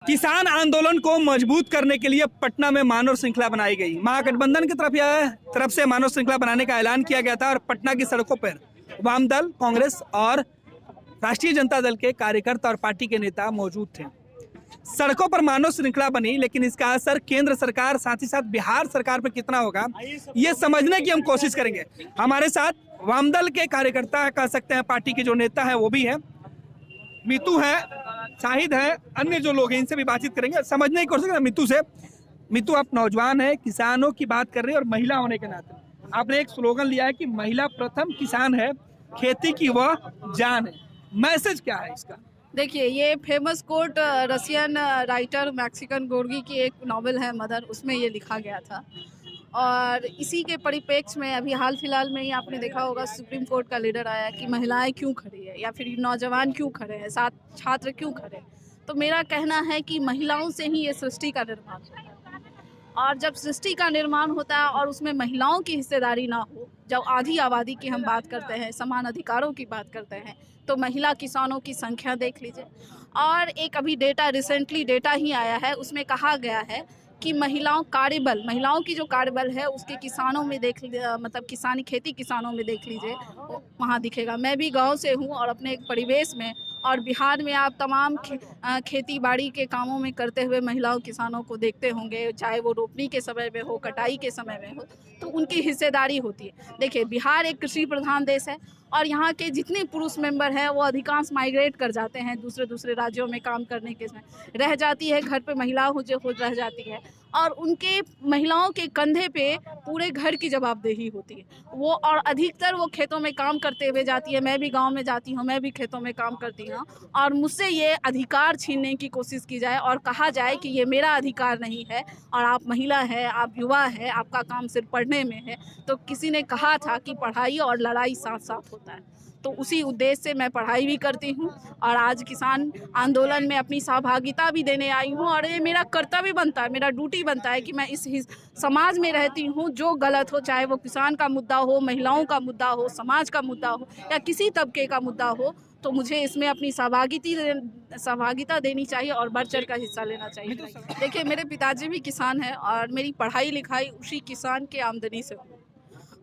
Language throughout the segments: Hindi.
किसान आंदोलन को मजबूत करने के लिए पटना में मानव श्रृंखला बनाई गई। महागठबंधन की तरफ से मानव श्रृंखला बनाने का ऐलान किया गया था और पटना की सड़कों पर वाम दल, कांग्रेस और राष्ट्रीय जनता दल के कार्यकर्ता और पार्टी के नेता मौजूद थे। सड़कों पर मानव श्रृंखला बनी, लेकिन इसका असर केंद्र सरकार साथ ही साथ बिहार सरकार पर कितना होगा, ये समझने की हम कोशिश करेंगे। हमारे साथ वामदल के कार्यकर्ता, कह सकते हैं पार्टी के जो नेता है वो भी है, मीतू है, शाहिद है, अन्य जो लोग हैं इनसे भी बातचीत करेंगे, समझने की कोशिश करेंगे मीतू से। मीतू, आप नौजवान है, किसानों की बात कर रहे हैं और महिला होने के नाते आपने एक स्लोगन लिया है कि महिला प्रथम, किसान है, खेती की वह जान है। मैसेज क्या है इसका? देखिए, ये famous quote Russian writer Mexican Gorky की एक नॉवेल है मदर, उसमें ये लिखा गया था। और इसी के परिप्रेक्ष्य में अभी हाल फिलहाल में ही आपने देखा होगा सुप्रीम कोर्ट का लीडर आया कि महिलाएं क्यों खड़ी है या फिर नौजवान क्यों खड़े हैं, साथ छात्र क्यों खड़े हैं। तो मेरा कहना है कि महिलाओं से ही ये सृष्टि का निर्माण होता है, और जब सृष्टि का निर्माण होता है और उसमें महिलाओं की हिस्सेदारी ना हो, जब आधी आबादी की हम बात करते हैं, समान अधिकारों की बात करते हैं, तो महिला किसानों की संख्या देख लीजिए। और एक अभी रिसेंटली डेटा ही आया है, उसमें कहा गया है कि महिलाओं की जो कार्यबल है उसके किसानों में मतलब किसानी खेती किसानों में देख लीजिए, वहाँ दिखेगा। मैं भी गांव से हूँ और अपने एक परिवेश में, और बिहार में आप तमाम खेती बाड़ी के कामों में करते हुए महिलाओं किसानों को देखते होंगे, चाहे वो रोपनी के समय में हो, कटाई के समय में हो, तो उनकी हिस्सेदारी होती है। देखिए, बिहार एक कृषि प्रधान देश है और यहाँ के जितने पुरुष मेंबर हैं वो अधिकांश माइग्रेट कर जाते हैं दूसरे राज्यों में काम करने के समय। रह जाती है घर पे महिला हो जो रह जाती है, और उनके महिलाओं के कंधे पे पूरे घर की जवाबदेही होती है वो, और अधिकतर वो खेतों में काम करते हुए जाती है। मैं भी गांव में जाती हूँ, मैं भी खेतों में काम करती हूँ, और मुझसे ये अधिकार छीनने की कोशिश की जाए और कहा जाए कि ये मेरा अधिकार नहीं है और आप महिला है, आप युवा है, आपका काम सिर्फ पढ़ने में है। तो किसी ने कहा था कि पढ़ाई और लड़ाई साथ साथ होता है, तो उसी उद्देश्य से मैं पढ़ाई भी करती हूँ और आज किसान आंदोलन में अपनी सहभागिता भी देने आई हूँ। और ये मेरा कर्तव्य बनता है, मेरा ड्यूटी बनता है कि मैं इस समाज में रहती हूँ, जो गलत हो, चाहे वो किसान का मुद्दा हो, महिलाओं का मुद्दा हो, समाज का मुद्दा हो या किसी तबके का मुद्दा हो, तो मुझे इसमें अपनी सहभागिता देनी चाहिए और बढ़ चढ़ कर हिस्सा लेना चाहिए। देखिए, मेरे पिताजी भी किसान हैं और मेरी पढ़ाई लिखाई उसी किसान के आमदनी से हुई,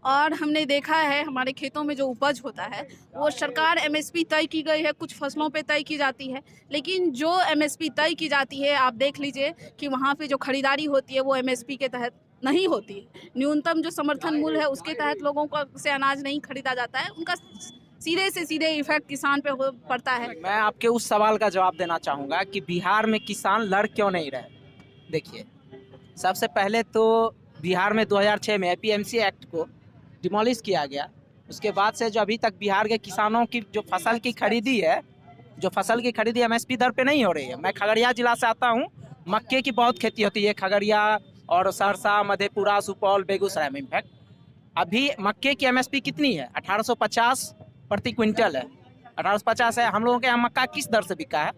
और हमने देखा है हमारे खेतों में जो उपज होता है वो सरकार एमएसपी तय की गई है, कुछ फसलों पे तय की जाती है, लेकिन जो एमएसपी तय की जाती है आप देख लीजिए कि वहाँ पे जो खरीदारी होती है वो एमएसपी के तहत नहीं होती है। न्यूनतम जो समर्थन मूल्य है उसके तहत लोगों को से अनाज नहीं खरीदा जाता है, उनका सीधे से सीधे इफेक्ट किसान पे पड़ता है। मैं आपके उस सवाल का जवाब देना चाहूँगा कि बिहार में किसान लड़ क्यों नहीं रहे। देखिए, सबसे पहले तो बिहार में 2006 में एपीएमसी एक्ट को डिमोलिश किया गया। उसके बाद से जो अभी तक बिहार के किसानों की जो फसल की खरीदी एमएसपी दर पे नहीं हो रही है। मैं खगड़िया जिला से आता हूँ, मक्के की बहुत खेती होती है खगड़िया और सहरसा, मधेपुरा, सुपौल, बेगूसराय में। इनफैक्ट अभी मक्के की एमएसपी कितनी है? 1850 प्रति क्विंटल है। 1850 है। हम लोगों के यहाँ मक्का किस दर से बिका है?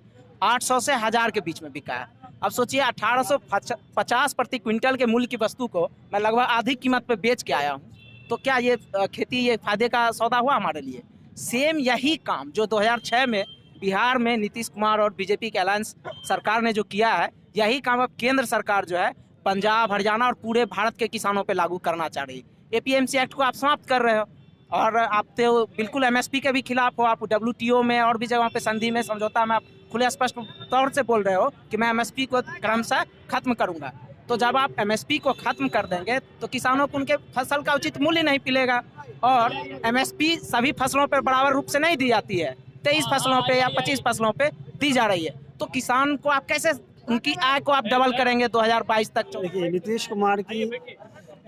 800 से 1000 के बीच में बिका है। अब सोचिए, 1850 प्रति क्विंटल के मूल्य की वस्तु को मैं लगभग आधी कीमत पे बेच के आया हूँ, तो क्या ये खेती ये फायदे का सौदा हुआ हमारे लिए? सेम यही काम जो 2006 में बिहार में नीतीश कुमार और बीजेपी के अलायंस सरकार ने जो किया है, यही काम अब केंद्र सरकार जो है पंजाब, हरियाणा और पूरे भारत के किसानों पे लागू करना चाह रही है। एपीएमसी एक्ट को आप समाप्त कर रहे हो और आप तो बिल्कुल एमएसपी के भी खिलाफ हो। आप WTO में और भी जगहों पे संधि में, समझौता में आप खुले स्पष्ट तौर से बोल रहे हो कि मैं एमएसपी को क्रमशः खत्म करूँगा। तो जब आप एमएसपी को खत्म कर देंगे तो किसानों को उनके फसल का उचित मूल्य नहीं मिलेगा, और एमएसपी सभी फसलों पर बराबर रूप से नहीं दी जाती है, 23 फसलों पे या 25 फसलों पे दी जा रही है। तो किसान को आप कैसे उनकी आय को आप डबल करेंगे 2022 तक? देखिए, नीतीश कुमार की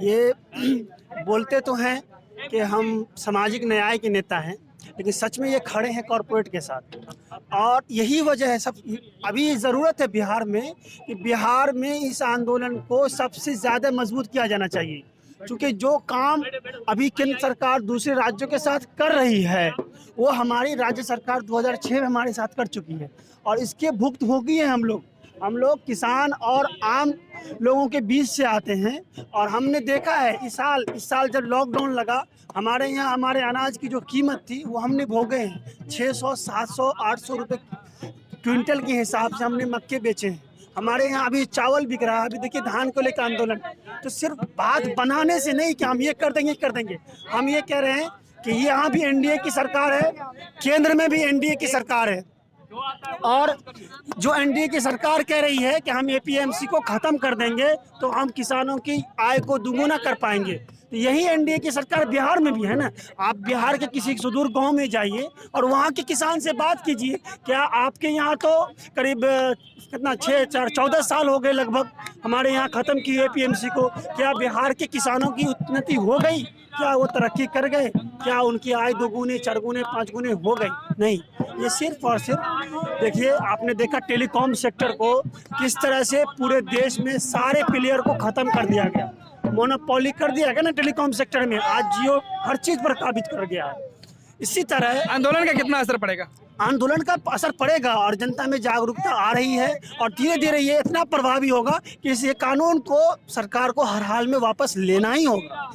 ये बोलते तो हैं कि हम सामाजिक न्याय के नेता हैं, लेकिन सच में ये खड़े हैं कॉरपोरेट के साथ। और यही वजह है, सब अभी ज़रूरत है बिहार में कि बिहार में इस आंदोलन को सबसे ज़्यादा मजबूत किया जाना चाहिए, क्योंकि जो काम अभी केंद्र सरकार दूसरे राज्यों के साथ कर रही है वो हमारी राज्य सरकार 2006 में हमारे साथ कर चुकी है, और इसके भुक्तभोगी हैं हम लोग किसान और आम लोगों के बीच से आते हैं। और हमने देखा है इस साल जब लॉकडाउन लगा, हमारे यहाँ हमारे अनाज की जो कीमत थी वो हमने भोगे हैं। 600, 700, 800 रुपये क्विंटल के हिसाब से हमने मक्के बेचे हैं। हमारे यहाँ अभी चावल बिक रहा है, अभी देखिए धान को लेकर आंदोलन। तो सिर्फ बात बनाने से नहीं कि हम ये कर देंगे, हम ये कह रहे हैं कि यहाँ भी एनडीए की सरकार है, केंद्र में भी एनडीए की सरकार है, और जो एनडीए की सरकार कह रही है कि हम एपीएमसी को खत्म कर देंगे तो हम किसानों की आय को दुगुना कर पाएंगे। तो यही एनडीए की सरकार बिहार में भी है ना। आप बिहार के किसी सुदूर गांव में जाइए और वहाँ के किसान से बात कीजिए। क्या आपके यहाँ तो करीब कितना 14 साल हो गए लगभग हमारे यहाँ ख़त्म की एपीएमसी को। क्या बिहार के किसानों की उन्नति हो गई? क्या वो तरक्की कर गए? क्या उनकी आय 2 गुने 4 गुने 5 गुने हो गई? नहीं, ये सिर्फ और सिर्फ देखिए, आपने देखा टेलीकॉम सेक्टर को किस तरह से पूरे देश में सारे प्लेयर को ख़त्म कर दिया गया, मोनोपोली कर दिया गया ना टेलीकॉम सेक्टर में। आज जियो हर चीज़ पर काबिज कर गया है। इसी तरह आंदोलन का कितना असर पड़ेगा? आंदोलन का असर पड़ेगा और जनता में जागरूकता आ रही है और धीरे धीरे ये इतना प्रभावी होगा कि इस कानून को सरकार को हर हाल में वापस लेना ही होगा।